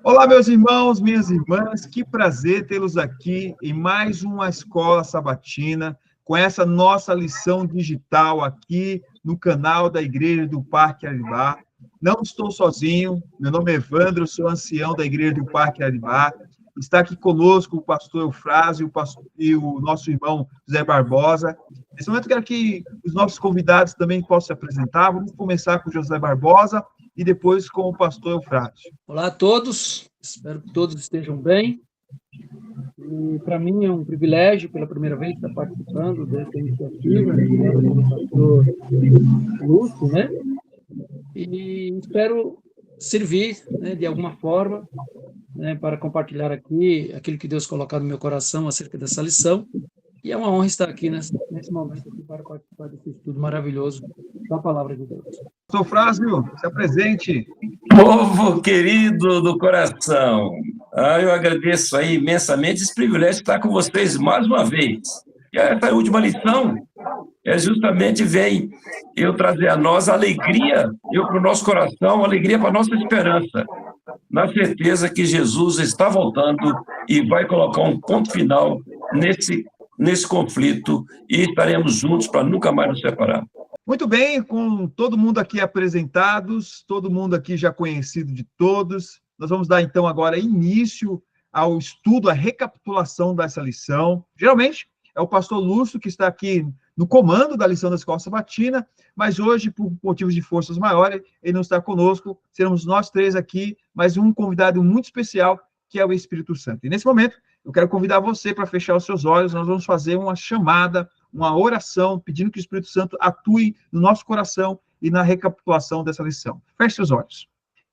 Olá, meus irmãos, minhas irmãs, que prazer tê-los aqui em mais uma Escola Sabatina, com essa nossa lição digital aqui no canal da Igreja do Parque Aribá. Não estou sozinho, meu nome é Evandro, sou ancião da Igreja do Parque Aribá. Está aqui conosco o pastor Eufrásio e o nosso irmão José Barbosa. Nesse momento, eu quero que os nossos convidados também possam se apresentar. Vamos começar com o José Barbosa e depois com o pastor Eufrásio. Olá a todos, espero que todos estejam bem. E para mim é um privilégio, pela primeira vez, estar participando dessa iniciativa, com o pastor Lúcio, né? E espero servir, né, de alguma forma, né, para compartilhar aqui aquilo que Deus colocou no meu coração acerca dessa lição. E é uma honra estar aqui nesse momento aqui para participar desse estudo maravilhoso da Palavra de Deus. Pastor Eufrásio, se apresente. Povo querido do coração, eu agradeço aí imensamente esse privilégio de estar com vocês mais uma vez. E essa última lição justamente vem eu trazer a nós alegria, para o nosso coração, alegria para a nossa esperança, na certeza que Jesus está voltando e vai colocar um ponto final nesse conflito e estaremos juntos para nunca mais nos separar. Muito bem, com todo mundo aqui apresentados, todo mundo aqui já conhecido de todos, nós vamos dar então agora início ao estudo, à recapitulação dessa lição. Geralmente é o pastor Lúcio que está aqui no comando da lição da Escola Sabatina, mas hoje, por motivos de forças maiores, ele não está conosco, seremos nós três aqui, mas um convidado muito especial, que é o Espírito Santo. E nesse momento, eu quero convidar você para fechar os seus olhos, nós vamos fazer uma chamada, uma oração, pedindo que o Espírito Santo atue no nosso coração e na recapitulação dessa lição. Feche seus olhos.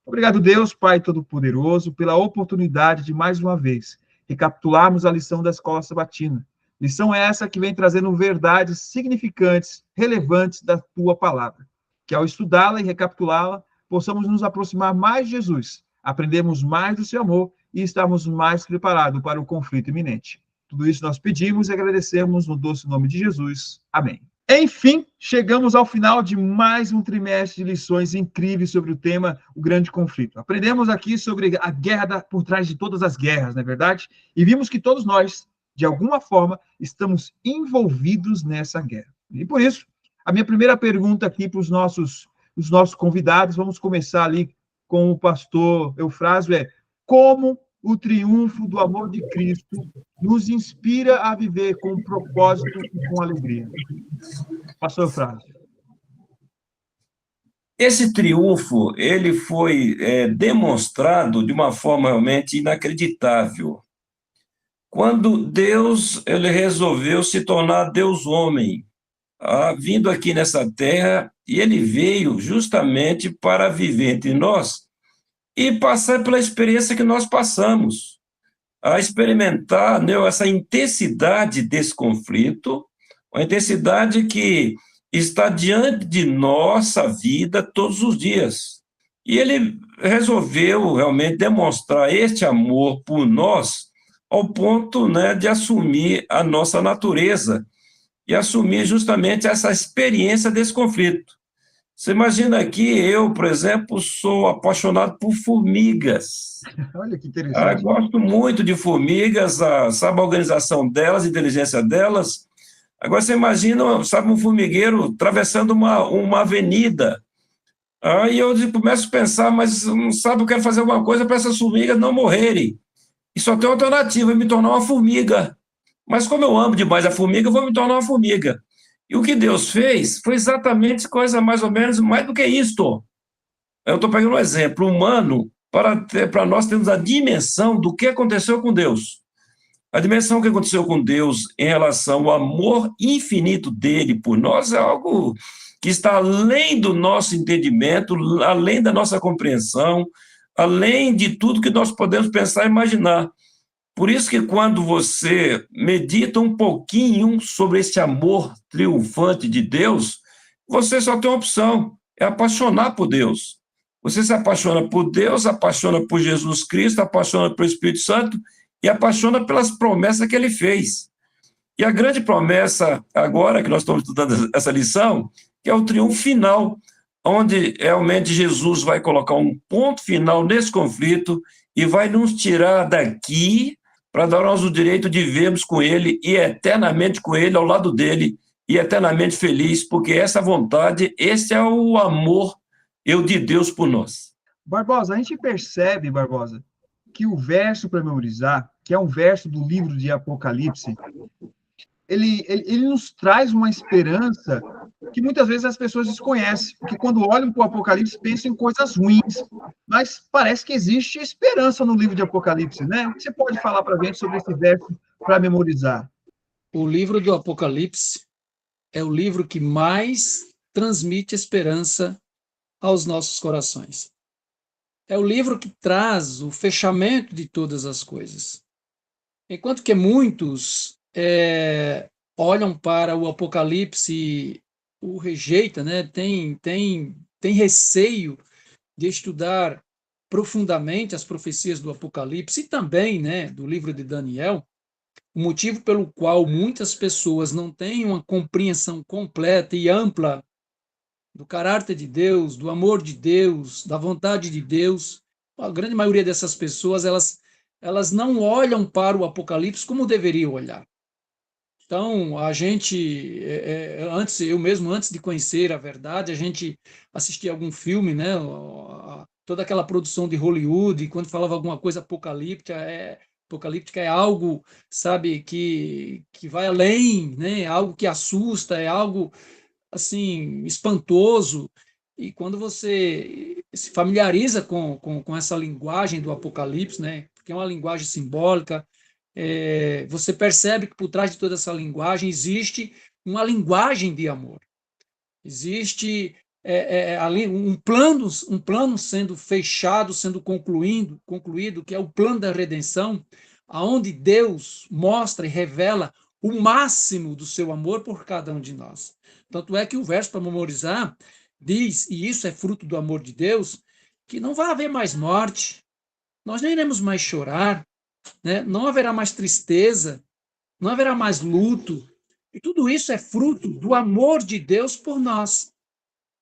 Obrigado, Deus, Pai Todo-Poderoso, pela oportunidade de, mais uma vez, recapitularmos a lição da Escola Sabatina. Lição essa que vem trazendo verdades significantes, relevantes da Tua Palavra. Que ao estudá-la e recapitulá-la, possamos nos aproximar mais de Jesus, aprendermos mais do Seu amor e estarmos mais preparados para o conflito iminente. Tudo isso nós pedimos e agradecemos no doce nome de Jesus. Amém. Enfim, chegamos ao final de mais um trimestre de lições incríveis sobre o tema O Grande Conflito. Aprendemos aqui sobre a guerra por trás de todas as guerras, não é verdade? E vimos que todos nós, de alguma forma, estamos envolvidos nessa guerra. E por isso, a minha primeira pergunta aqui para os nossos convidados, vamos começar ali com o pastor Eufrásio, é: como o triunfo do amor de Cristo nos inspira a viver com propósito e com alegria? Pastor Eufrásio. Esse triunfo, ele foi demonstrado de uma forma realmente inacreditável. Quando Deus ele resolveu se tornar Deus-homem, vindo aqui nessa terra, e ele veio justamente para viver entre nós e passar pela experiência que nós passamos, a experimentar, né, essa intensidade desse conflito, uma intensidade que está diante de nossa vida todos os dias. E ele resolveu realmente demonstrar este amor por nós ao ponto, né, de assumir a nossa natureza e assumir justamente essa experiência desse conflito. Você imagina aqui, eu, por exemplo, sou apaixonado por formigas. Olha que interessante. Gosto muito de formigas, sabe a organização delas, a inteligência delas. Agora, você imagina, sabe, um formigueiro atravessando uma avenida. E eu começo a pensar, mas, sabe, eu quero fazer alguma coisa para essas formigas não morrerem. E só tem uma alternativa, me tornar uma formiga. Mas como eu amo demais a formiga, eu vou me tornar uma formiga. E o que Deus fez foi exatamente coisa mais ou menos mais do que isto. Eu estou pegando um exemplo humano para nós termos a dimensão do que aconteceu com Deus. A dimensão que aconteceu com Deus em relação ao amor infinito dele por nós é algo que está além do nosso entendimento, além da nossa compreensão, além de tudo que nós podemos pensar e imaginar. Por isso que quando você medita um pouquinho sobre esse amor triunfante de Deus, você só tem uma opção, é apaixonar por Deus. Você se apaixona por Deus, apaixona por Jesus Cristo, apaixona pelo Espírito Santo e apaixona pelas promessas que ele fez. E a grande promessa agora, que nós estamos estudando essa lição, que é o triunfo final. onde realmente Jesus vai colocar um ponto final nesse conflito e vai nos tirar daqui para dar-nos o direito de vivermos com Ele e eternamente com Ele, ao lado dele, e eternamente feliz, porque essa vontade, esse é o amor de Deus por nós. Barbosa, a gente percebe, Barbosa, que o verso para memorizar, que é um verso do livro de Apocalipse, ele nos traz uma esperança que muitas vezes as pessoas desconhecem, porque quando olham para o Apocalipse pensam em coisas ruins, mas parece que existe esperança no livro de Apocalipse, né? O que você pode falar para a gente sobre esse verso para memorizar? O livro do Apocalipse é o livro que mais transmite esperança aos nossos corações. É o livro que traz o fechamento de todas as coisas. Enquanto que muitos olham para o Apocalipse e o rejeitam, né? Tem receio de estudar profundamente as profecias do Apocalipse e também, né, do livro de Daniel. O motivo pelo qual muitas pessoas não têm uma compreensão completa e ampla do caráter de Deus, do amor de Deus, da vontade de Deus, a grande maioria dessas pessoas, elas não olham para o Apocalipse como deveriam olhar. Então, a gente, eu mesmo, antes de conhecer a verdade, a gente assistia algum filme, né? Toda aquela produção de Hollywood, quando falava alguma coisa apocalíptica é algo, sabe, que vai além, né? Algo que assusta, é algo, assim, espantoso. E quando você se familiariza com essa linguagem do Apocalipse, né? Porque é uma linguagem simbólica, você percebe que por trás de toda essa linguagem existe uma linguagem de amor. Existe ali um plano sendo fechado, sendo concluído, que é o plano da redenção, aonde Deus mostra e revela o máximo do seu amor por cada um de nós. Tanto é que o verso para memorizar diz, e isso é fruto do amor de Deus, que não vai haver mais morte, nós nem iremos mais chorar, né? Não haverá mais tristeza, não haverá mais luto, e tudo isso é fruto do amor de Deus por nós.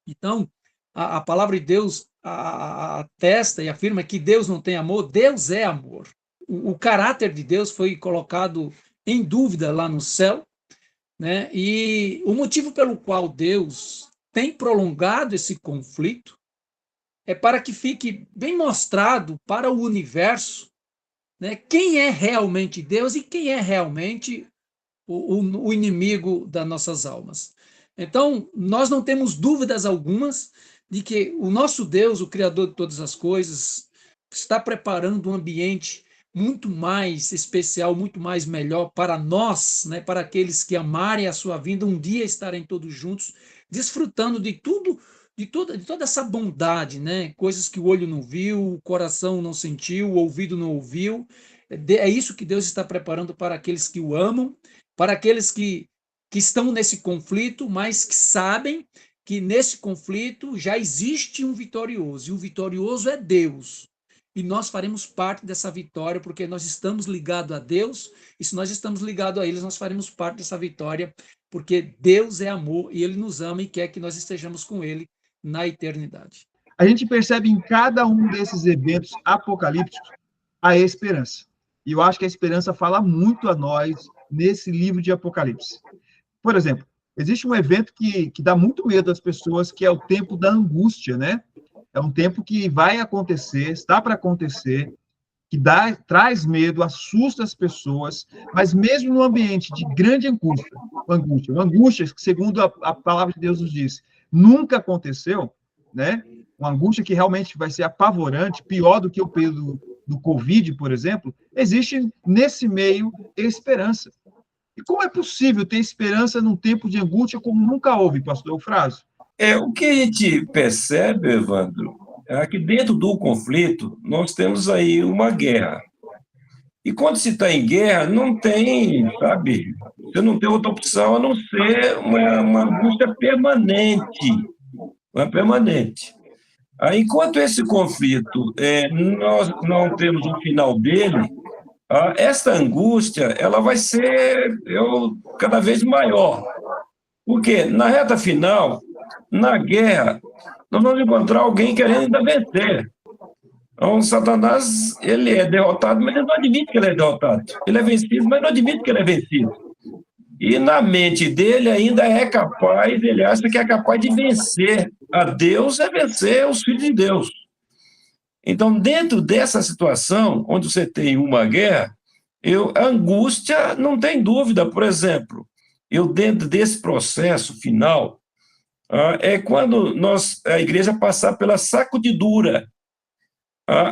Então, a palavra de Deus atesta e afirma que Deus não tem amor, Deus é amor. O caráter de Deus foi colocado em dúvida lá no céu, né? E o motivo pelo qual Deus tem prolongado esse conflito é para que fique bem mostrado para o universo, né, quem é realmente Deus e quem é realmente o inimigo das nossas almas. Então, nós não temos dúvidas algumas de que o nosso Deus, o Criador de todas as coisas, está preparando um ambiente muito mais especial, muito mais melhor para nós, né, para aqueles que amarem a sua vinda, um dia estarem todos juntos, desfrutando de tudo, de toda essa bondade, né? Coisas que o olho não viu, o coração não sentiu, o ouvido não ouviu. É isso que Deus está preparando para aqueles que o amam, para aqueles que estão nesse conflito, mas que sabem que nesse conflito já existe um vitorioso, e o vitorioso é Deus. E nós faremos parte dessa vitória, porque nós estamos ligados a Deus, e se nós estamos ligados a eles, nós faremos parte dessa vitória, porque Deus é amor, e Ele nos ama e quer que nós estejamos com Ele na eternidade. A gente percebe em cada um desses eventos apocalípticos a esperança. E eu acho que a esperança fala muito a nós nesse livro de Apocalipse. Por exemplo, existe um evento que dá muito medo às pessoas, que é o tempo da angústia, né? É um tempo que vai acontecer, está para acontecer, que traz medo, assusta as pessoas, mas mesmo no ambiente de grande uma angústia que, segundo a palavra de Deus nos diz, nunca aconteceu, né? Uma angústia que realmente vai ser apavorante, pior do que o período do Covid, por exemplo, existe nesse meio esperança. E como é possível ter esperança num tempo de angústia como nunca houve, pastor Eufrásio? O que a gente percebe, Evandro, é que dentro do conflito nós temos aí uma guerra. E quando se está em guerra, não tem, sabe, você não tem outra opção a não ser uma angústia permanente. Uma permanente. Enquanto esse conflito, nós não temos o final dele, essa angústia ela vai ser cada vez maior. Porque na reta final, na guerra, nós vamos encontrar alguém querendo ainda vencer. Então, Satanás, ele é derrotado, mas ele não admite que ele é derrotado. Ele é vencido, mas não admite que ele é vencido. E na mente dele ainda é capaz, ele acha que é capaz de vencer a Deus, é vencer os filhos de Deus. Então, dentro dessa situação, onde você tem uma guerra, a angústia não tem dúvida. Por exemplo, dentro desse processo final, é quando a igreja passar pela sacudidura.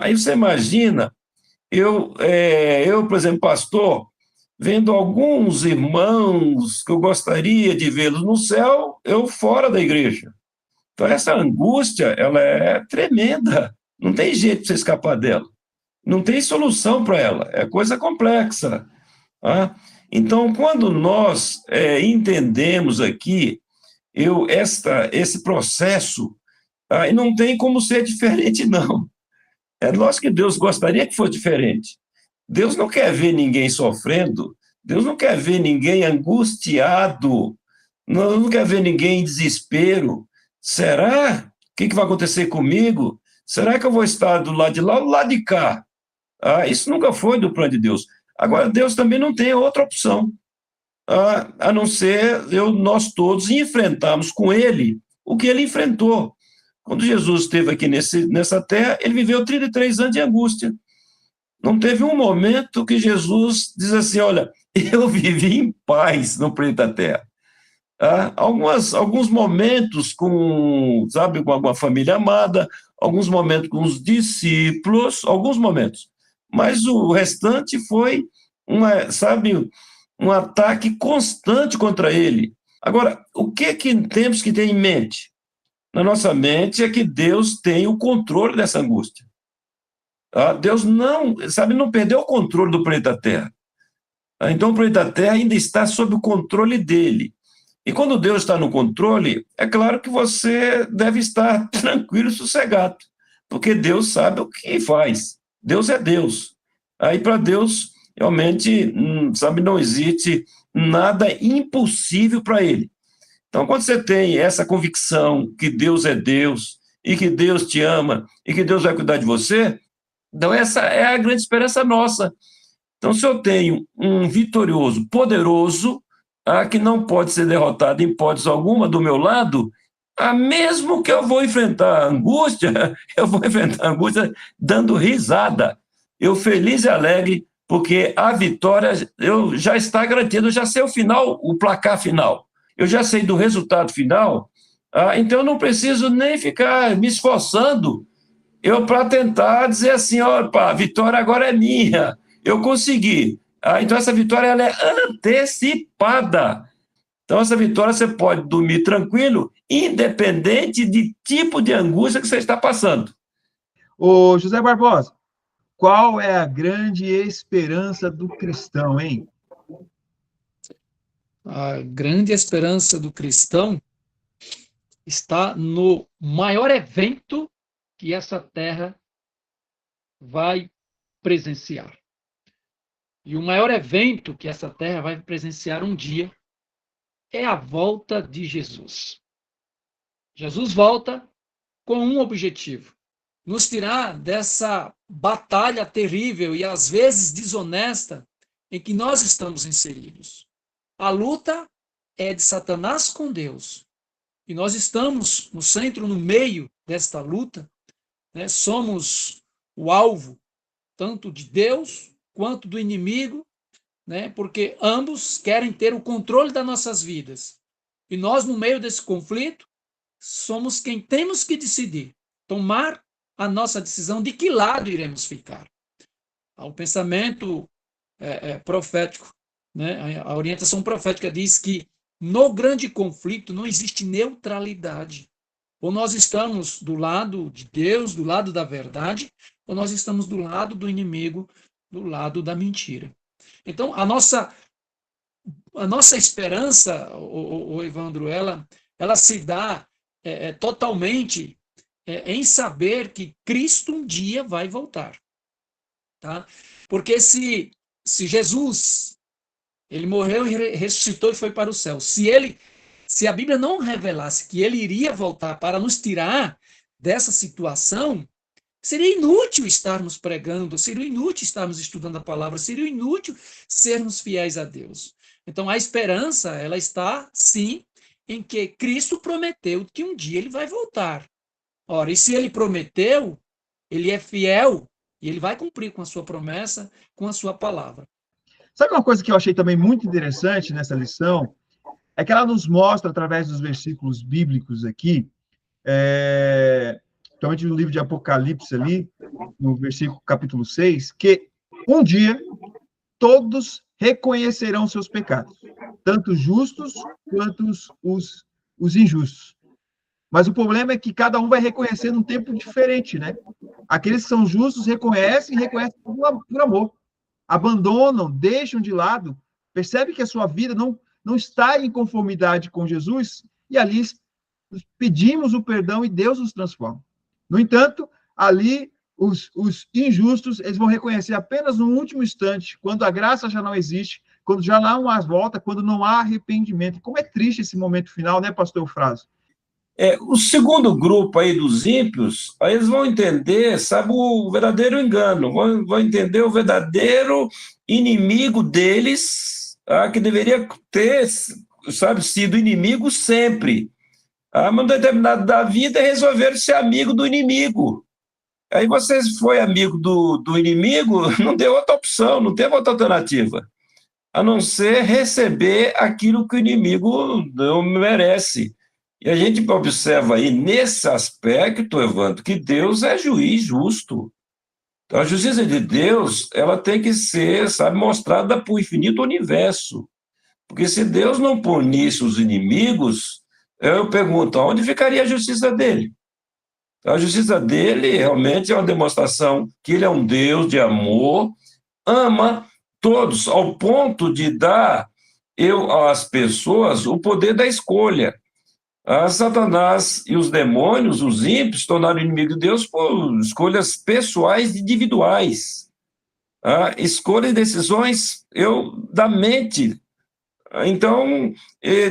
Aí você imagina, por exemplo, pastor, vendo alguns irmãos que eu gostaria de vê-los no céu, eu fora da igreja. Então, essa angústia, ela é tremenda. Não tem jeito de você escapar dela. Não tem solução para ela. É coisa complexa. Tá? Então, quando nós entendemos aqui esse processo, e não tem como ser diferente, não. É lógico que Deus gostaria que fosse diferente. Deus não quer ver ninguém sofrendo, Deus não quer ver ninguém angustiado, não quer ver ninguém em desespero. Será? O que vai acontecer comigo? Será que eu vou estar do lado de lá ou do lado de cá? Isso nunca foi do plano de Deus. Agora, Deus também não tem outra opção, a não ser nós todos enfrentarmos com Ele o que Ele enfrentou. Quando Jesus esteve aqui nessa terra, Ele viveu 33 anos de angústia. Não teve um momento que Jesus diz assim, olha, eu vivi em paz no planeta Terra. Alguns momentos com uma família amada, alguns momentos com os discípulos, alguns momentos. Mas o restante foi, um ataque constante contra ele. Agora, o que temos que ter em mente? Na nossa mente é que Deus tem o controle dessa angústia. Deus não perdeu o controle do planeta Terra. Então, o planeta Terra ainda está sob o controle dele. E quando Deus está no controle, é claro que você deve estar tranquilo e sossegado, porque Deus sabe o que faz. Deus é Deus. Aí, para Deus, realmente, não existe nada impossível para ele. Então, quando você tem essa convicção que Deus é Deus, e que Deus te ama, e que Deus vai cuidar de você, então essa é a grande esperança nossa. Então, se eu tenho um vitorioso, poderoso, que não pode ser derrotado em hipótese alguma do meu lado, mesmo que eu vou enfrentar angústia, eu vou enfrentar angústia dando risada. Eu feliz e alegre, porque a vitória já está garantida, eu já sei o final, o placar final. Eu já sei do resultado final, então eu não preciso nem ficar me esforçando para tentar dizer assim, opa, a vitória agora é minha, eu consegui. Então essa vitória ela é antecipada. Então essa vitória você pode dormir tranquilo, independente de tipo de angústia que você está passando. Ô, José Barbosa, qual é a grande esperança do cristão, hein? A grande esperança do cristão está no maior evento que essa terra vai presenciar. E o maior evento que essa terra vai presenciar um dia é a volta de Jesus. Jesus volta com um objetivo: nos tirar dessa batalha terrível e às vezes desonesta em que nós estamos inseridos. A luta é de Satanás com Deus. E nós estamos no centro, no meio desta luta, né? Somos o alvo tanto de Deus quanto do inimigo, né? Porque ambos querem ter o controle das nossas vidas. E nós, no meio desse conflito, somos quem temos que decidir, tomar a nossa decisão de que lado iremos ficar. O pensamento profético, né? A orientação profética diz que no grande conflito não existe neutralidade. Ou nós estamos do lado de Deus, do lado da verdade, ou nós estamos do lado do inimigo, do lado da mentira. Então, a nossa esperança, o Evandro, ela se dá totalmente em saber que Cristo um dia vai voltar. Tá? Porque se Jesus, ele morreu e ressuscitou e foi para o céu, se ele se a Bíblia não revelasse que ele iria voltar para nos tirar dessa situação, seria inútil estarmos pregando, seria inútil estarmos estudando a palavra, seria inútil sermos fiéis a Deus. Então, a esperança, ela está, sim, em que Cristo prometeu que um dia ele vai voltar. Ora, e se ele prometeu, ele é fiel e ele vai cumprir com a sua promessa, com a sua palavra. Sabe uma coisa que eu achei também muito interessante nessa lição? É que ela nos mostra, através dos versículos bíblicos aqui, principalmente no livro de Apocalipse ali, no versículo capítulo 6, que um dia todos reconhecerão seus pecados, tanto os justos quanto os injustos. Mas o problema é que cada um vai reconhecer num tempo diferente, né? Aqueles que são justos reconhecem por amor. Abandonam, deixam de lado, percebem que a sua vida não está em conformidade com Jesus, e ali pedimos o perdão e Deus nos transforma. No entanto, ali os injustos, eles vão reconhecer apenas no último instante, quando a graça já não existe, quando já não há volta, quando não há arrependimento. Como é triste esse momento final, né, pastor Eufrásio? O segundo grupo aí dos ímpios, aí eles vão entender, sabe, o verdadeiro engano, vão entender o verdadeiro inimigo deles, que deveria ter, sabe, sido inimigo sempre. Mas num determinado da vida resolveram ser amigo do inimigo. Aí você foi amigo do inimigo, não deu outra opção, não teve outra alternativa, a não ser receber aquilo que o inimigo não merece. E a gente observa aí, nesse aspecto, Evandro, que Deus é juiz justo. Então, a justiça de Deus, ela tem que ser, sabe, mostrada para o infinito universo. Porque se Deus não punisse os inimigos, eu pergunto, onde ficaria a justiça dele? A justiça dele realmente é uma demonstração que ele é um Deus de amor, ama todos, ao ponto de dar às pessoas o poder da escolha. Satanás e os demônios, os ímpios, tornaram inimigos de Deus por escolhas pessoais e individuais. Escolha e decisões da mente. Então,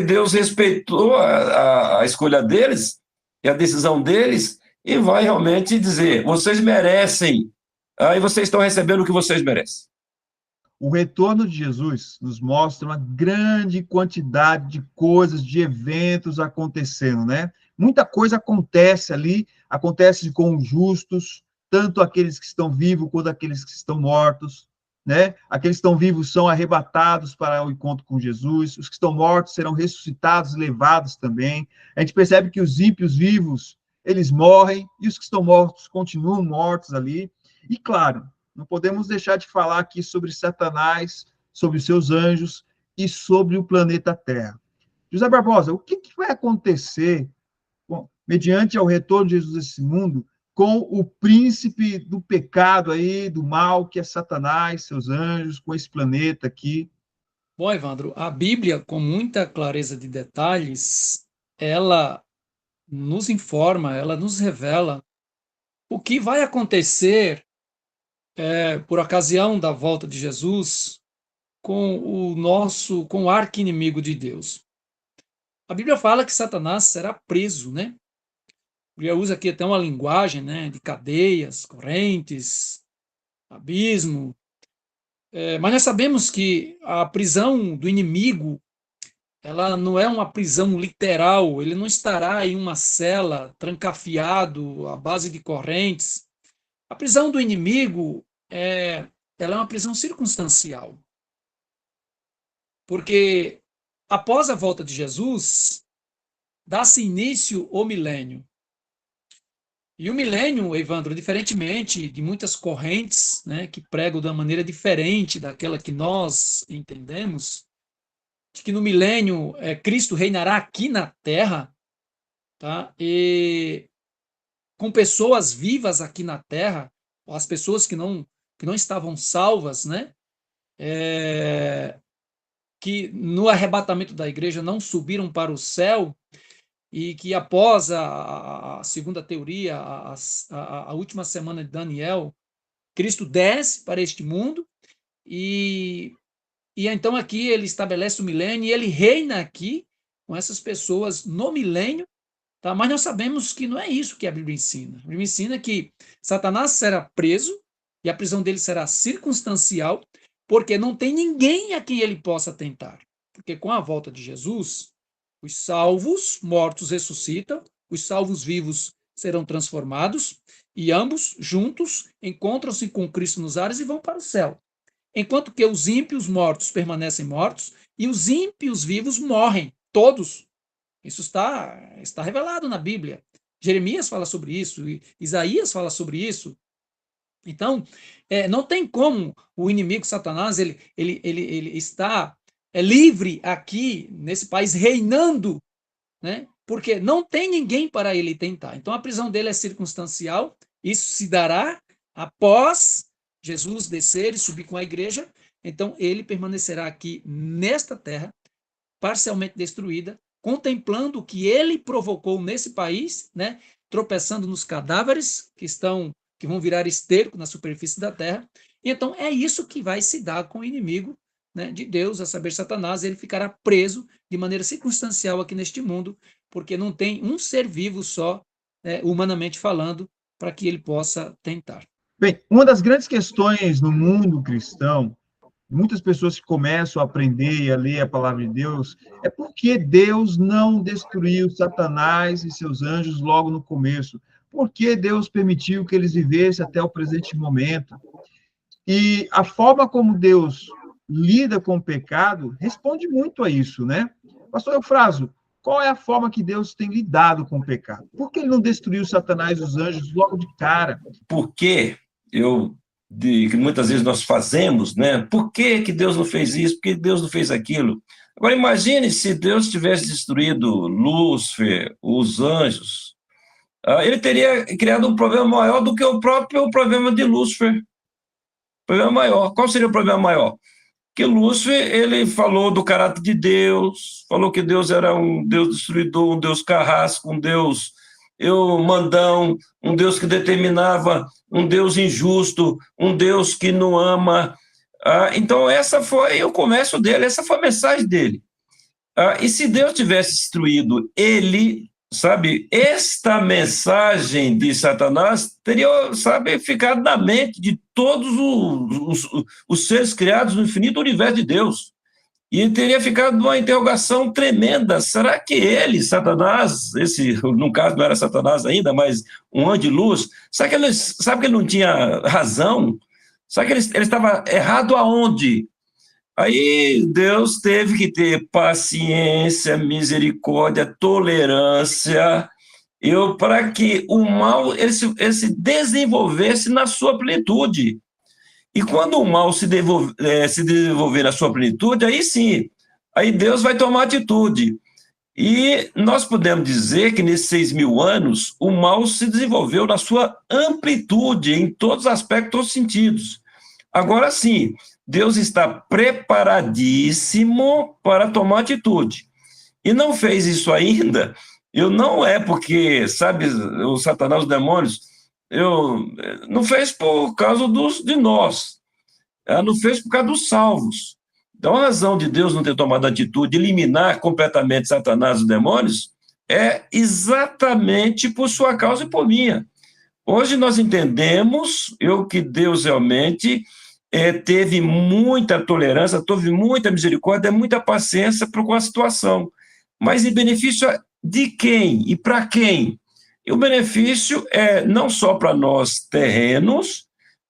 Deus respeitou a escolha deles e a decisão deles e vai realmente dizer, vocês merecem, e vocês estão recebendo o que vocês merecem. O retorno de Jesus nos mostra uma grande quantidade de coisas, de eventos acontecendo, né? Muita coisa acontece ali, acontece com os justos, tanto aqueles que estão vivos quanto aqueles que estão mortos, né? Aqueles que estão vivos são arrebatados para o encontro com Jesus, os que estão mortos serão ressuscitados e levados também. A gente percebe que os ímpios vivos, eles morrem, e os que estão mortos continuam mortos ali. E, claro, não podemos deixar de falar aqui sobre Satanás, sobre os seus anjos e sobre o planeta Terra. José Barbosa, o que vai acontecer, mediante ao retorno de Jesus a esse mundo, com o príncipe do pecado aí, do mal, que é Satanás, seus anjos, com esse planeta aqui? Bom, Evandro, a Bíblia, com muita clareza de detalhes, ela nos informa, ela nos revela o que vai acontecer por ocasião da volta de Jesus com o arqui-inimigo de Deus. A Bíblia fala que Satanás será preso, né? A Bíblia usa aqui até uma linguagem, né, de cadeias, correntes, abismo. Mas nós sabemos que a prisão do inimigo, ela não é uma prisão literal, ele não estará em uma cela, trancafiado, à base de correntes. A prisão do inimigo ela é uma prisão circunstancial. Porque após a volta de Jesus, dá-se início ao milênio. E o milênio, Evandro, diferentemente de muitas correntes, né, que pregam de uma maneira diferente daquela que nós entendemos, de que no milênio Cristo reinará aqui na Terra, tá? E com pessoas vivas aqui na Terra, as pessoas que não estavam salvas, né? Que no arrebatamento da igreja não subiram para o céu, e que após a segunda teoria, a última semana de Daniel, Cristo desce para este mundo, e então aqui ele estabelece o milênio, e ele reina aqui com essas pessoas no milênio, tá? Mas nós sabemos que não é isso que a Bíblia ensina. A Bíblia ensina que Satanás será preso e a prisão dele será circunstancial, porque não tem ninguém a quem ele possa tentar. Porque com a volta de Jesus, os salvos mortos ressuscitam, os salvos vivos serão transformados, e ambos, juntos, encontram-se com Cristo nos ares e vão para o céu. Enquanto que os ímpios mortos permanecem mortos e os ímpios vivos morrem, todos. Isso está revelado na Bíblia. Jeremias fala sobre isso, Isaías fala sobre isso. Então, não tem como o inimigo Satanás, ele está livre aqui nesse país, reinando, né? Porque não tem ninguém para ele tentar. Então, a prisão dele é circunstancial, isso se dará após Jesus descer e subir com a igreja. Então, ele permanecerá aqui nesta terra, parcialmente destruída, contemplando o que ele provocou nesse país, né? Tropeçando nos cadáveres que vão virar esterco na superfície da terra. E então, é isso que vai se dar com o inimigo, né, de Deus, a saber, Satanás. Ele ficará preso de maneira circunstancial aqui neste mundo, porque não tem um ser vivo só, humanamente falando, para que ele possa tentar. Bem, uma das grandes questões no mundo cristão, muitas pessoas que começam a aprender e a ler a palavra de Deus, é por que Deus não destruiu Satanás e seus anjos logo no começo? Por que Deus permitiu que eles vivessem até o presente momento? E a forma como Deus lida com o pecado responde muito a isso, né? Pastor Eufrásio, qual é a forma que Deus tem lidado com o pecado? Por que ele não destruiu Satanás e os anjos logo de cara? Porque que muitas vezes nós fazemos, né? Por que Deus não fez isso? Por que Deus não fez aquilo? Agora, imagine se Deus tivesse destruído Lúcifer, os anjos. Ele teria criado um problema maior do que o próprio problema de Lúcifer. Problema maior. Qual seria o problema maior? Que Lúcifer, ele falou do caráter de Deus, falou que Deus era um Deus destruidor, um Deus carrasco, um Deus mandão, um Deus que determinava, um Deus injusto, um Deus que não ama. Então, essa foi o começo dele, essa foi a mensagem dele. E se Deus tivesse destruído ele, sabe, esta mensagem de Satanás teria, sabe, ficado na mente de todos os seres criados no infinito universo de Deus. E teria ficado uma interrogação tremenda. Será que ele, Satanás, no caso não era Satanás ainda, mas um anjo de luz, sabe que ele não tinha razão? Sabe que ele estava errado aonde? Aí Deus teve que ter paciência, misericórdia, tolerância, para que o mal ele se desenvolvesse na sua plenitude. E quando o mal se desenvolver na sua plenitude, aí sim, aí Deus vai tomar atitude. E nós podemos dizer que nesses 6.000 anos, o mal se desenvolveu na sua amplitude, em todos os aspectos, todos os sentidos. Agora sim, Deus está preparadíssimo para tomar atitude. E não fez isso ainda, não é porque, sabe, o Satanás, os demônios, não fez por causa de nós, não fez por causa dos salvos. Então, a razão de Deus não ter tomado a atitude de eliminar completamente Satanás e os demônios é exatamente por sua causa e por minha. Hoje nós entendemos que Deus realmente teve muita tolerância, teve muita misericórdia, muita paciência com a situação. Mas em benefício de quem e para quem? E o benefício é não só para nós terrenos,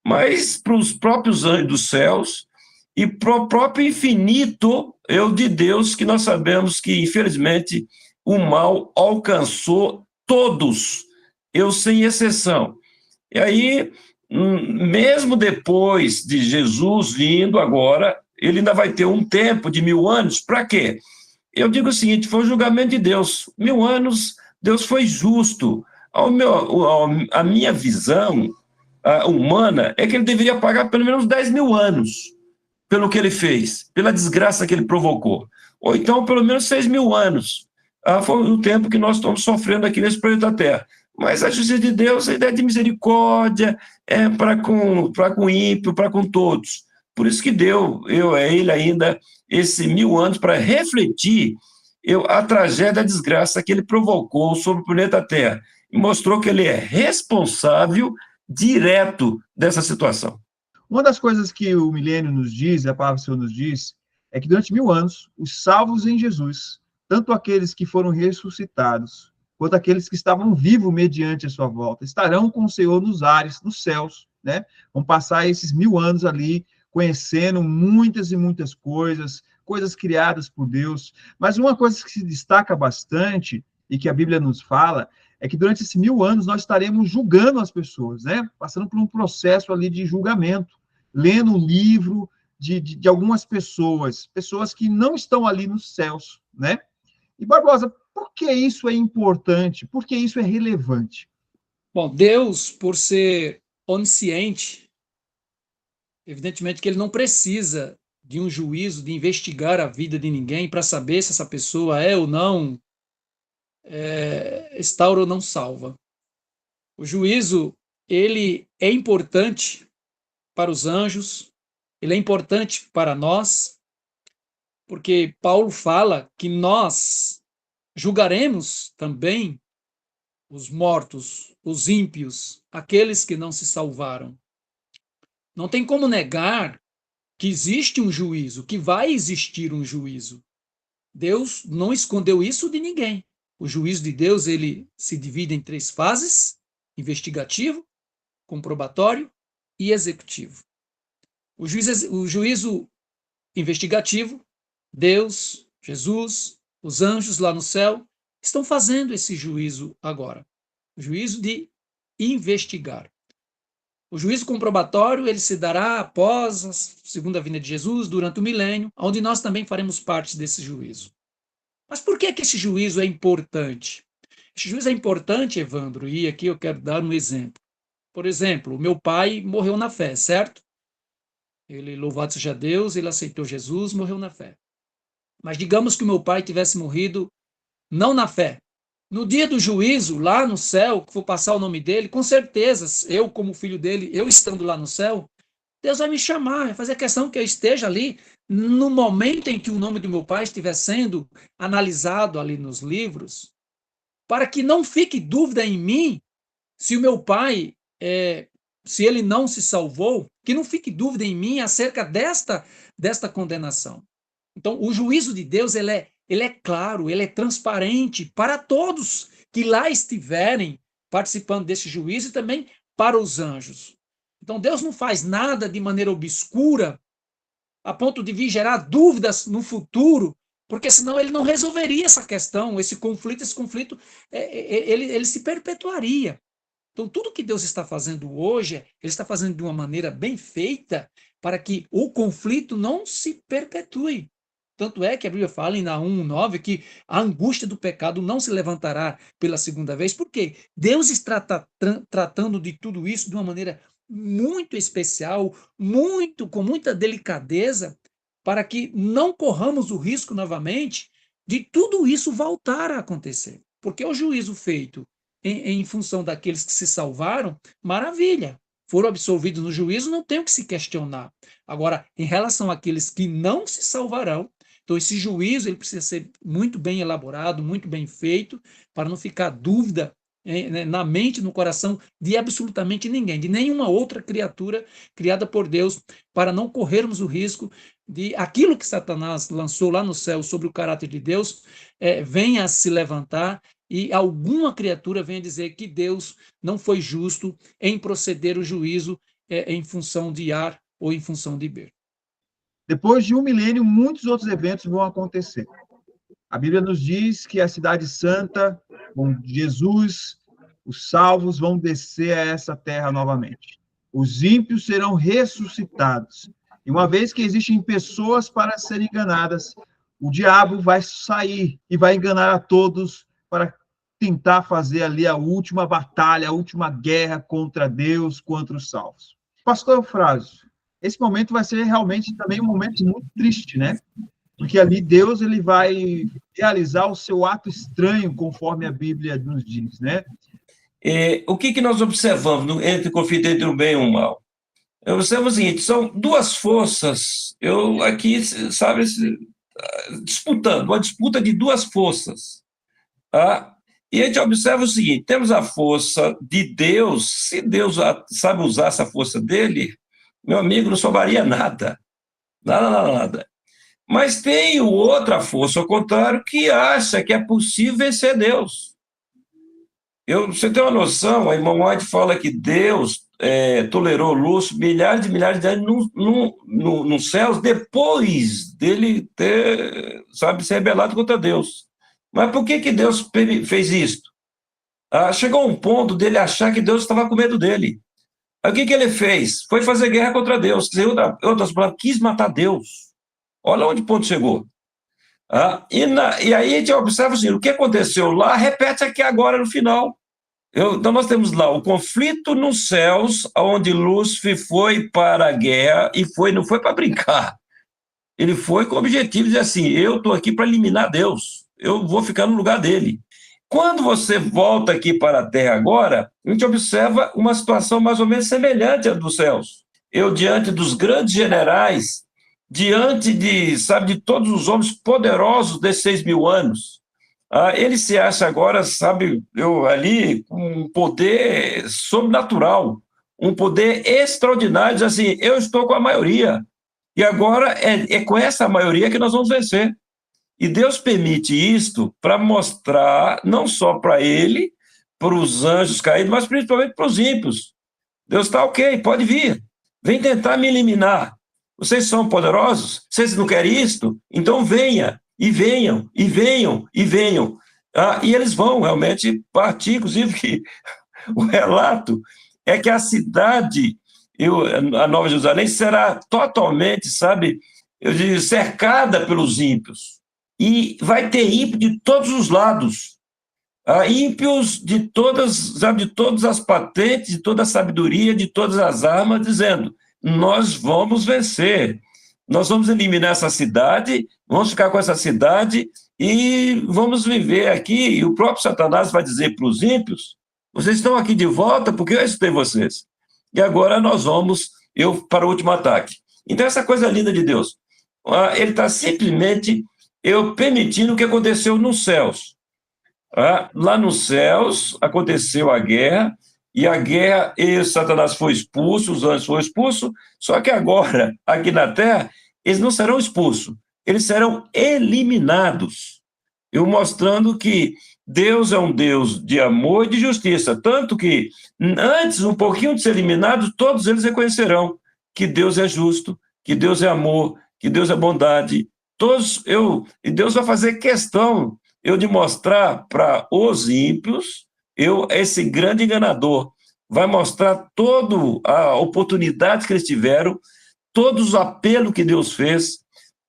mas para os próprios anjos dos céus e para o próprio infinito de Deus, que nós sabemos que, infelizmente, o mal alcançou todos, sem exceção. E aí, mesmo depois de Jesus vindo agora, ele ainda vai ter um tempo de 1.000 anos, para quê? Eu digo o seguinte, foi o julgamento de Deus. 1.000 anos, Deus foi justo. A minha visão humana é que ele deveria pagar pelo menos 10.000 anos pelo que ele fez, pela desgraça que ele provocou. Ou então, pelo menos 6.000 anos. Foi o tempo que nós estamos sofrendo aqui nesse planeta Terra. Mas a justiça de Deus, a ideia de misericórdia, para com o ímpio, para com todos. Por isso que deu a ele ainda esses 1.000 anos para refletir a tragédia, a desgraça que ele provocou sobre o planeta Terra, e mostrou que ele é responsável direto dessa situação. Uma das coisas que o milênio nos diz, a palavra do Senhor nos diz, é que durante 1000 anos, os salvos em Jesus, tanto aqueles que foram ressuscitados, quanto aqueles que estavam vivos mediante a sua volta, estarão com o Senhor nos ares, nos céus, né? Vão passar esses 1000 anos ali, conhecendo muitas e muitas coisas, coisas criadas por Deus. Mas uma coisa que se destaca bastante, e que a Bíblia nos fala, é que durante esses 1000 anos nós estaremos julgando as pessoas, né? Passando por um processo ali de julgamento, lendo um livro de algumas pessoas que não estão ali nos céus, né? E, Barbosa, por que isso é importante? Por que isso é relevante? Bom, Deus, por ser onisciente, evidentemente que ele não precisa de um juízo, de investigar a vida de ninguém para saber se essa pessoa é ou não, restaura ou não salva. O juízo, ele é importante para os anjos, ele é importante para nós, porque Paulo fala que nós julgaremos também os mortos, os ímpios, aqueles que não se salvaram. Não tem como negar que existe um juízo, que vai existir um juízo. Deus não escondeu isso de ninguém. O juízo de Deus, ele se divide em 3 fases: investigativo, comprobatório e executivo. O juízo investigativo, Deus, Jesus, os anjos lá no céu, estão fazendo esse juízo agora. O juízo de investigar. O juízo comprobatório, ele se dará após a segunda vinda de Jesus, durante o milênio, onde nós também faremos parte desse juízo. Mas por que esse juízo é importante? Esse juízo é importante, Evandro, e aqui eu quero dar um exemplo. Por exemplo, o meu pai morreu na fé, certo? Ele, louvado seja Deus, ele aceitou Jesus, morreu na fé. Mas digamos que o meu pai tivesse morrido não na fé. No dia do juízo, lá no céu, que for passar o nome dele, com certeza, eu como filho dele, eu estando lá no céu, Deus vai me chamar, vai fazer questão que eu esteja ali no momento em que o nome do meu pai estiver sendo analisado ali nos livros, para que não fique dúvida em mim se o meu pai, se ele não se salvou, que não fique dúvida em mim acerca desta condenação. Então, o juízo de Deus, ele é claro, ele é transparente para todos que lá estiverem participando desse juízo e também para os anjos. Então, Deus não faz nada de maneira obscura a ponto de vir gerar dúvidas no futuro, porque senão ele não resolveria essa questão, esse conflito ele se perpetuaria. Então, tudo que Deus está fazendo hoje, ele está fazendo de uma maneira bem feita para que o conflito não se perpetue. Tanto é que a Bíblia fala em Naum 9 que a angústia do pecado não se levantará pela segunda vez. Por quê? Deus está tratando de tudo isso de uma maneira muito especial, com muita delicadeza, para que não corramos o risco novamente de tudo isso voltar a acontecer. Porque o juízo feito em função daqueles que se salvaram, maravilha. Foram absolvidos no juízo, não tem o que se questionar. Agora, em relação àqueles que não se salvarão, então esse juízo ele precisa ser muito bem elaborado, muito bem feito, para não ficar dúvida na mente, no coração de absolutamente ninguém, de nenhuma outra criatura criada por Deus, para não corrermos o risco de aquilo que Satanás lançou lá no céu sobre o caráter de Deus venha a se levantar e alguma criatura venha dizer que Deus não foi justo em proceder o juízo em função de A ou em função de B. Depois de 1 milênio, muitos outros eventos vão acontecer. A Bíblia nos diz que a cidade santa, com Jesus, os salvos vão descer a essa terra novamente. Os ímpios serão ressuscitados. E uma vez que existem pessoas para serem enganadas, o diabo vai sair e vai enganar a todos para tentar fazer ali a última batalha, a última guerra contra Deus, contra os salvos. Pastor Eufrásio, esse momento vai ser realmente também um momento muito triste, né? Porque ali Deus ele vai realizar o seu ato estranho, conforme a Bíblia nos diz, né? O que nós observamos entre o conflito entre o bem e o mal? Eu observo o seguinte, são duas forças, aqui, sabe, disputando, uma disputa de duas forças. Tá? E a gente observa o seguinte: temos a força de Deus. Se Deus sabe usar essa força dele, meu amigo, não sobraria nada. Nada, nada, nada. Mas tem outra força, ao contrário, que acha que é possível vencer Deus. Você tem uma noção, a irmã White fala que Deus tolerou Lúcifer milhares de anos nos céus, depois dele ter, sabe, se rebelado contra Deus. Mas por que Deus fez isso? Chegou um ponto dele achar que Deus estava com medo dele. Aí o que ele fez? Foi fazer guerra contra Deus. Quer dizer, outras palavras, quis matar Deus. Olha onde o ponto chegou. E aí a gente observa assim, o que aconteceu lá, repete aqui agora no final. Então nós temos lá o conflito nos céus, onde Lúcifer foi para a guerra e não foi para brincar. Ele foi com o objetivo de dizer assim, eu estou aqui para eliminar Deus, eu vou ficar no lugar dele. Quando você volta aqui para a Terra agora, a gente observa uma situação mais ou menos semelhante à dos céus. Eu, diante dos grandes generais, diante de todos os homens poderosos desses 6.000 anos, ele se acha agora, ali, com um poder sobrenatural, um poder extraordinário, diz assim, eu estou com a maioria, e agora é com essa maioria que nós vamos vencer. E Deus permite isto para mostrar, não só para ele, para os anjos caídos, mas principalmente para os ímpios. Deus está ok, pode vir, vem tentar me eliminar. Vocês são poderosos? Vocês não querem isto? Então venha, e venham, e venham, e venham. E eles vão realmente partir, inclusive que o relato é que a cidade, a Nova Jerusalém, será totalmente, cercada pelos ímpios. E vai ter ímpio de todos os lados. Ímpios de todas as patentes, de toda a sabedoria, de todas as armas, dizendo, nós vamos vencer. Nós vamos eliminar essa cidade, vamos ficar com essa cidade e vamos viver aqui. E o próprio Satanás vai dizer para os ímpios, vocês estão aqui de volta porque eu assustei vocês. E agora nós vamos, para o último ataque. Então, essa coisa linda de Deus. Ele está simplesmente permitindo o que aconteceu nos céus. Lá nos céus aconteceu a guerra, e a guerra, Satanás foi expulso, os anjos foram expulsos, só que agora, aqui na Terra, eles não serão expulsos, eles serão eliminados. Eu mostrando que Deus é um Deus de amor e de justiça, tanto que, antes, um pouquinho de ser eliminados, todos eles reconhecerão que Deus é justo, que Deus é amor, que Deus é bondade. E Deus vai fazer questão de mostrar para os ímpios, esse grande enganador, vai mostrar toda a oportunidade que eles tiveram, todos os apelos que Deus fez,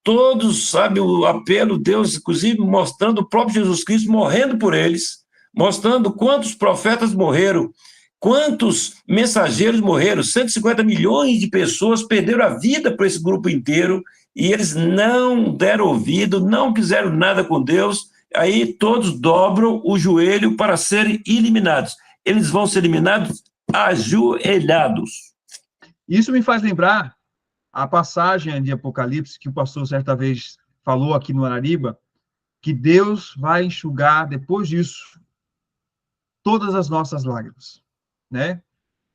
todos, o apelo de Deus, inclusive mostrando o próprio Jesus Cristo morrendo por eles, mostrando quantos profetas morreram, quantos mensageiros morreram, 150 milhões de pessoas perderam a vida por esse grupo inteiro, e eles não deram ouvido, não quiseram nada com Deus. Aí todos dobram o joelho para serem eliminados. Eles vão ser eliminados ajoelhados. Isso me faz lembrar a passagem de Apocalipse que o pastor certa vez falou aqui no Arariba, que Deus vai enxugar, depois disso, todas as nossas lágrimas, né?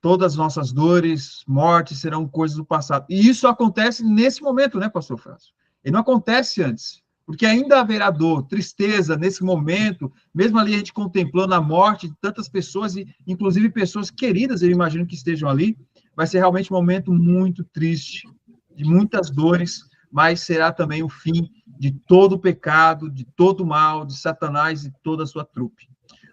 Todas as nossas dores, mortes serão coisas do passado. E isso acontece nesse momento, né, pastor Francisco? E não acontece antes. Porque ainda haverá dor, tristeza nesse momento, mesmo ali a gente contemplando a morte de tantas pessoas, e inclusive pessoas queridas, eu imagino que estejam ali, vai ser realmente um momento muito triste, de muitas dores, mas será também o fim de todo o pecado, de todo o mal, de Satanás e toda a sua trupe.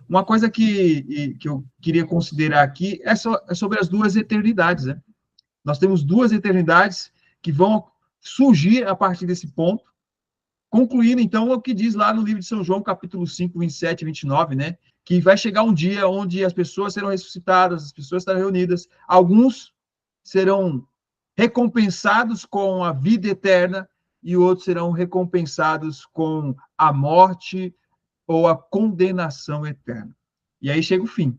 Uma coisa que eu queria considerar aqui é sobre as duas eternidades, né? Nós temos duas eternidades que vão surgir a partir desse ponto, concluindo, então, o que diz lá no livro de São João, capítulo 5, 27 e 29, né? Que vai chegar um dia onde as pessoas serão ressuscitadas, as pessoas estarão reunidas, alguns serão recompensados com a vida eterna e outros serão recompensados com a morte ou a condenação eterna. E aí chega o fim.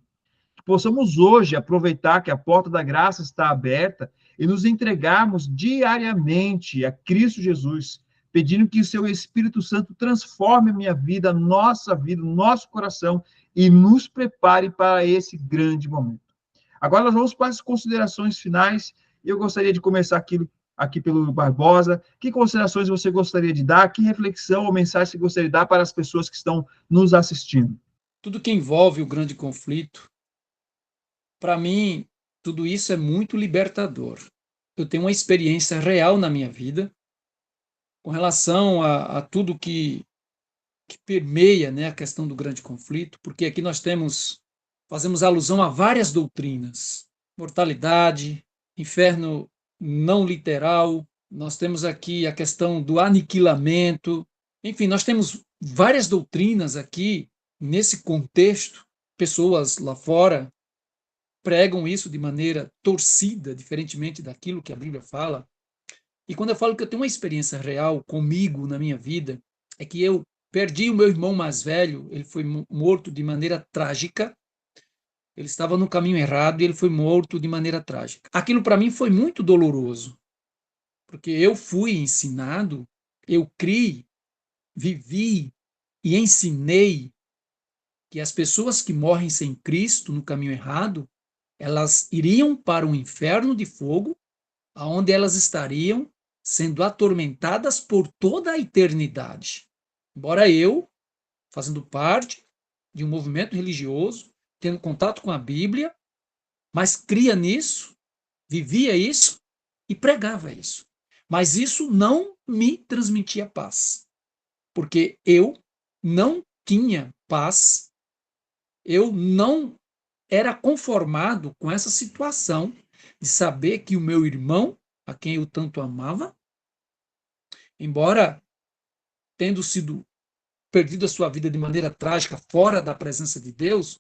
Que possamos hoje aproveitar que a porta da graça está aberta e nos entregarmos diariamente a Cristo Jesus, pedindo que o seu Espírito Santo transforme a minha vida, a nossa vida, o nosso coração e nos prepare para esse grande momento. Agora nós vamos para as considerações finais. Eu gostaria de começar aqui pelo Barbosa. Que considerações você gostaria de dar? Que reflexão ou mensagem você gostaria de dar para as pessoas que estão nos assistindo? Tudo que envolve o grande conflito, para mim, tudo isso é muito libertador. Eu tenho uma experiência real na minha vida com relação a tudo que permeia, né, a questão do grande conflito, porque aqui nós fazemos alusão a várias doutrinas: mortalidade, inferno não literal, nós temos aqui a questão do aniquilamento, enfim, nós temos várias doutrinas aqui nesse contexto. Pessoas lá fora pregam isso de maneira torcida, diferentemente daquilo que a Bíblia fala. E quando eu falo que eu tenho uma experiência real comigo na minha vida, é que eu perdi o meu irmão mais velho. Ele foi morto de maneira trágica. Ele estava no caminho errado e ele foi morto de maneira trágica. Aquilo para mim foi muito doloroso, porque eu fui ensinado, eu criei, vivi e ensinei que as pessoas que morrem sem Cristo no caminho errado, elas iriam para um inferno de fogo, onde elas estariam sendo atormentadas por toda a eternidade. Embora eu, fazendo parte de um movimento religioso, tendo contato com a Bíblia, mas cria nisso, vivia isso e pregava isso. Mas isso não me transmitia paz, porque eu não tinha paz, eu não era conformado com essa situação de saber que o meu irmão, a quem eu tanto amava, embora tendo sido perdido a sua vida de maneira trágica fora da presença de Deus,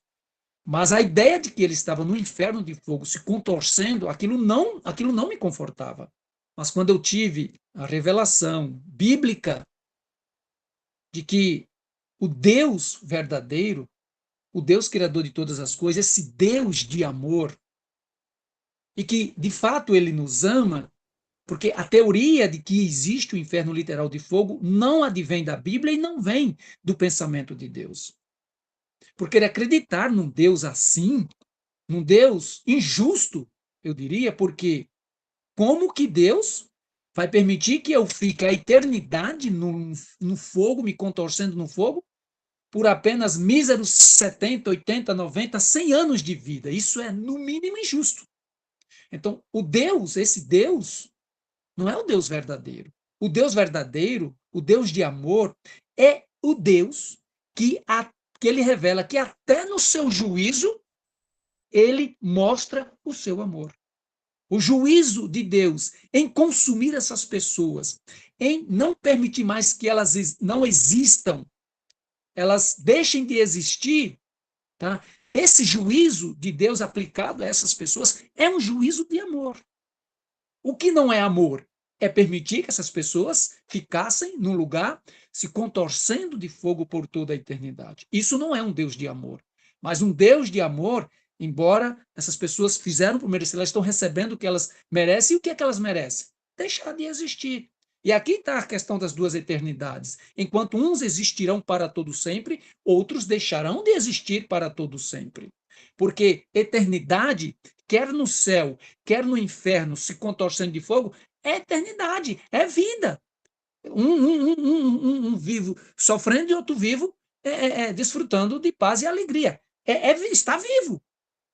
mas a ideia de que ele estava no inferno de fogo se contorcendo, aquilo não me confortava. Mas quando eu tive a revelação bíblica de que o Deus verdadeiro, o Deus criador de todas as coisas, esse Deus de amor, e que de fato ele nos ama, porque a teoria de que existe o inferno literal de fogo não advém da Bíblia e não vem do pensamento de Deus. Porque acreditar num Deus assim, num Deus injusto, eu diria, porque como que Deus vai permitir que eu fique a eternidade no fogo, me contorcendo no fogo, por apenas míseros 70, 80, 90, 100 anos de vida? Isso é, no mínimo, injusto. Então, esse Deus, não é o Deus verdadeiro. O Deus verdadeiro, o Deus de amor, é o Deus que ele revela que até no seu juízo, ele mostra o seu amor. O juízo de Deus em consumir essas pessoas, em não permitir mais que elas não existam, elas deixem de existir, tá? Esse juízo de Deus aplicado a essas pessoas é um juízo de amor. O que não é amor é permitir que essas pessoas ficassem num lugar se contorcendo de fogo por toda a eternidade. Isso não é um Deus de amor. Mas um Deus de amor, embora essas pessoas fizeram por merecer, elas estão recebendo o que elas merecem. E o que é que elas merecem? Deixar de existir. E aqui está a questão das duas eternidades. Enquanto uns existirão para todo sempre, outros deixarão de existir para todo sempre. Porque eternidade, quer no céu, quer no inferno, se contorcendo de fogo, é eternidade, é vida. Um vivo sofrendo e outro vivo desfrutando de paz e alegria. Está vivo.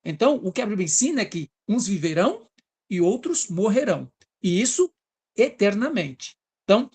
Então, o que a Bíblia ensina é que uns viverão e outros morrerão. E isso eternamente. Então,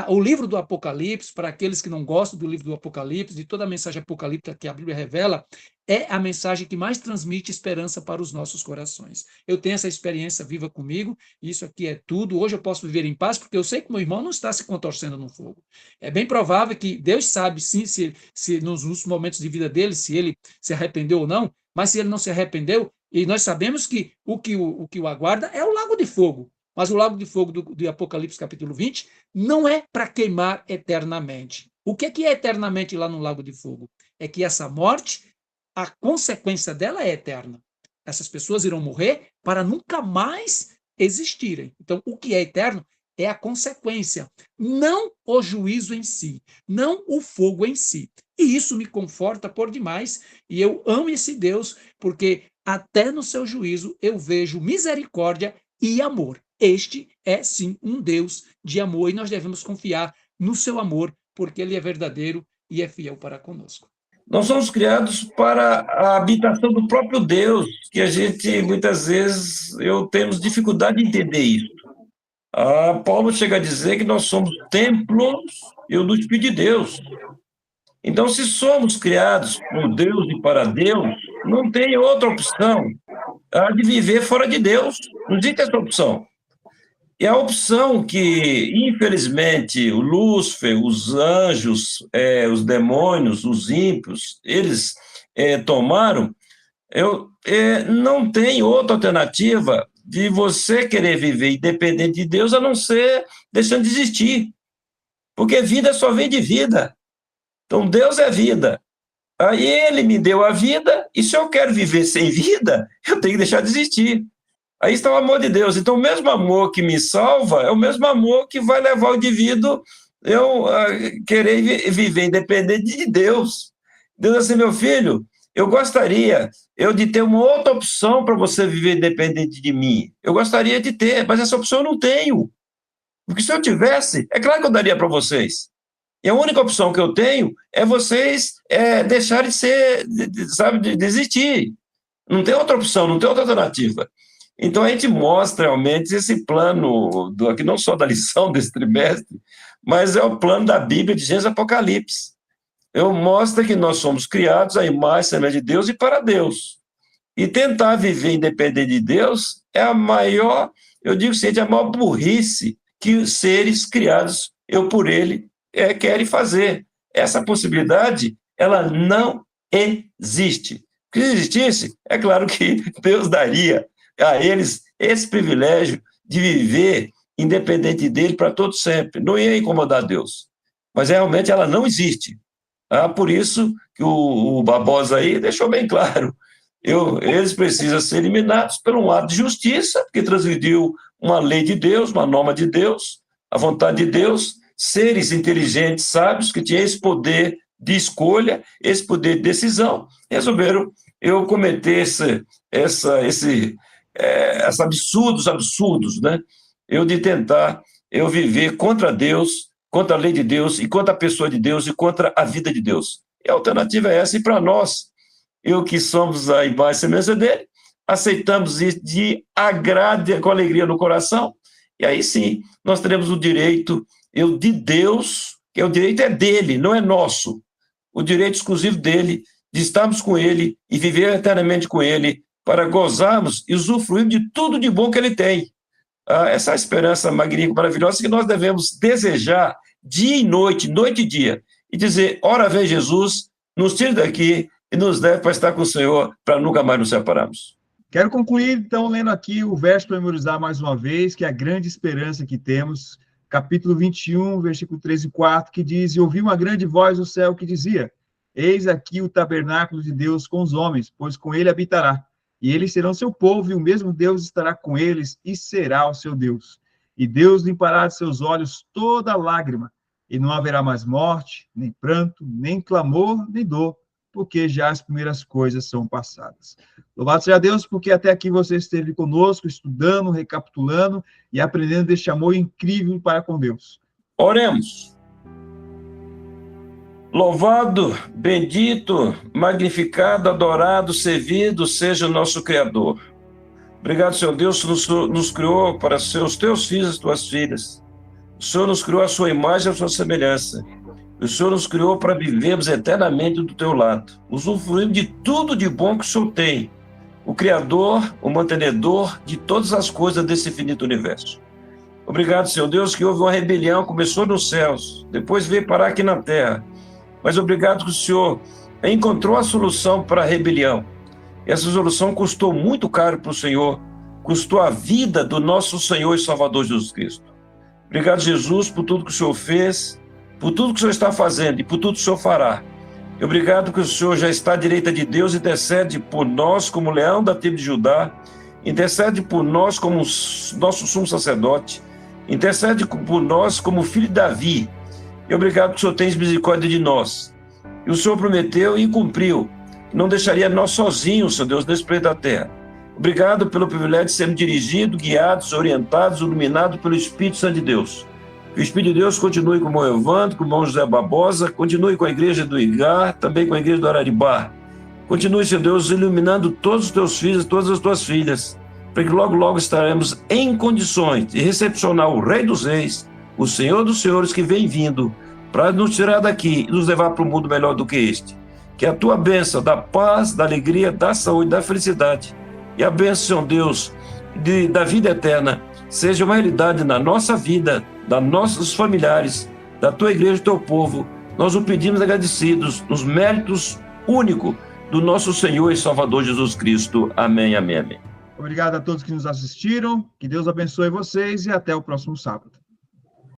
o livro do Apocalipse, para aqueles que não gostam do livro do Apocalipse, de toda a mensagem apocalíptica que a Bíblia revela, é a mensagem que mais transmite esperança para os nossos corações. Eu tenho essa experiência viva comigo, isso aqui é tudo. Hoje eu posso viver em paz, porque eu sei que meu irmão não está se contorcendo no fogo. É bem provável que Deus sabe, sim, se nos momentos de vida dele, se ele se arrependeu ou não, mas se ele não se arrependeu, e nós sabemos que o que o aguarda é o lago de fogo. Mas o lago de fogo do Apocalipse capítulo 20 não é para queimar eternamente. O que é eternamente lá no lago de fogo? É que essa morte, a consequência dela é eterna. Essas pessoas irão morrer para nunca mais existirem. Então, o que é eterno é a consequência, não o juízo em si, não o fogo em si. E isso me conforta por demais, e eu amo esse Deus, porque até no seu juízo eu vejo misericórdia e amor. Este é, sim, um Deus de amor, e nós devemos confiar no seu amor, porque ele é verdadeiro e é fiel para conosco. Nós somos criados para a habitação do próprio Deus, que a gente, muitas vezes, temos dificuldade de entender isso. Paulo chega a dizer que nós somos templos do Espírito de Deus. Então, se somos criados por Deus e para Deus, não tem outra opção de viver fora de Deus. Não existe essa opção. E a opção que, infelizmente, o Lúcifer, os anjos, os demônios, os ímpios, eles tomaram, não tem outra alternativa de você querer viver independente de Deus, a não ser deixando de existir. Porque vida só vem de vida. Então, Deus é vida. Aí ele me deu a vida, e se eu quero viver sem vida, eu tenho que deixar de existir. Aí está o amor de Deus. Então, o mesmo amor que me salva é o mesmo amor que vai levar o indivíduo a querer viver independente de Deus. Deus assim, meu filho, eu gostaria de ter uma outra opção para você viver independente de mim. Eu gostaria de ter, mas essa opção eu não tenho. Porque se eu tivesse, é claro que eu daria para vocês. E a única opção que eu tenho é vocês deixarem de ser, de existir. Não tem outra opção, não tem outra alternativa. Então, a gente mostra realmente esse plano, aqui não só da lição desse trimestre, mas é o plano da Bíblia de Gênesis e Apocalipse. Mostra que nós somos criados à imagem e semelhança de Deus e para Deus. E tentar viver independente de Deus é a maior, eu digo assim, a maior burrice que os seres criados, por ele, querem fazer. Essa possibilidade, ela não existe. Se existisse, é claro que Deus daria a eles esse privilégio de viver independente dele para todo sempre. Não ia incomodar Deus. Mas realmente ela não existe. Por isso que o Barbosa aí deixou bem claro. Eles precisam ser eliminados por um ato de justiça, porque transgrediu uma lei de Deus, uma norma de Deus, a vontade de Deus, seres inteligentes, sábios, que tinham esse poder de escolha, esse poder de decisão, resolveram cometer esses absurdos, né? De tentar viver contra Deus, contra a lei de Deus, e contra a pessoa de Deus, e contra a vida de Deus. E a alternativa é essa, e para nós, que somos a imagem e semelhança dele, aceitamos isso de agrado, com alegria no coração, e aí sim, nós teremos o direito, de Deus, que o direito é dele, não é nosso, o direito exclusivo dele, de estarmos com ele e viver eternamente com ele, para gozarmos e usufruir de tudo de bom que ele tem. Essa esperança magnífica, maravilhosa, que nós devemos desejar dia e noite e dia, e dizer, ora vem Jesus, nos tire daqui e nos leve para estar com o Senhor, para nunca mais nos separarmos. Quero concluir, então, lendo aqui o verso para memorizar mais uma vez, que é a grande esperança que temos, capítulo 21, versículo 3 e 4, que diz, e ouvi uma grande voz do céu que dizia, eis aqui o tabernáculo de Deus com os homens, pois com ele habitará. E eles serão seu povo, e o mesmo Deus estará com eles, e será o seu Deus. E Deus limpará de seus olhos toda lágrima, e não haverá mais morte, nem pranto, nem clamor, nem dor, porque já as primeiras coisas são passadas. Louvado seja Deus, porque até aqui você esteve conosco, estudando, recapitulando, e aprendendo deste amor incrível para com Deus. Oremos. Louvado, bendito, magnificado, adorado, servido seja o nosso Criador. Obrigado, Senhor Deus, que nos criou para ser os teus filhos e as tuas filhas. O Senhor nos criou a sua imagem e a sua semelhança. O Senhor nos criou para vivermos eternamente do teu lado, usufruindo de tudo de bom que o Senhor tem, o Criador, o mantenedor de todas as coisas desse infinito universo. Obrigado, Senhor Deus, que houve uma rebelião, começou nos céus, depois veio parar aqui na terra. Mas obrigado que o Senhor encontrou a solução para a rebelião. Essa solução custou muito caro para o Senhor, custou a vida do nosso Senhor e Salvador Jesus Cristo. Obrigado, Jesus, por tudo que o Senhor fez, por tudo que o Senhor está fazendo e por tudo que o Senhor fará. E obrigado que o Senhor já está à direita de Deus e intercede por nós como leão da tribo de Judá, intercede por nós como nosso sumo sacerdote, Intercede por nós como filho de Davi. E obrigado que o Senhor tem misericórdia de nós. E o Senhor prometeu e cumpriu. Não deixaria nós sozinhos, Senhor Deus, nesse planeta Terra. Obrigado pelo privilégio de sermos dirigidos, guiados, orientados, iluminados pelo Espírito Santo de Deus. Que o Espírito de Deus continue com o irmão Evandro, com o irmão José Barbosa, continue com a igreja do Igar, também com a igreja do Araribá. Continue, Senhor Deus, iluminando todos os teus filhos, todas as tuas filhas, para que logo, logo estaremos em condições de recepcionar o Rei dos Reis, o Senhor dos Senhores que vem vindo, para nos tirar daqui e nos levar para um mundo melhor do que este. Que a tua bênção da paz, da alegria, da saúde, da felicidade e a bênção, Senhor Deus, da vida eterna, seja uma realidade na nossa vida, da nossos familiares, da tua igreja, do teu povo. Nós o pedimos agradecidos, nos méritos únicos do nosso Senhor e Salvador Jesus Cristo. Amém, amém, amém. Obrigado a todos que nos assistiram, que Deus abençoe vocês e até o próximo sábado.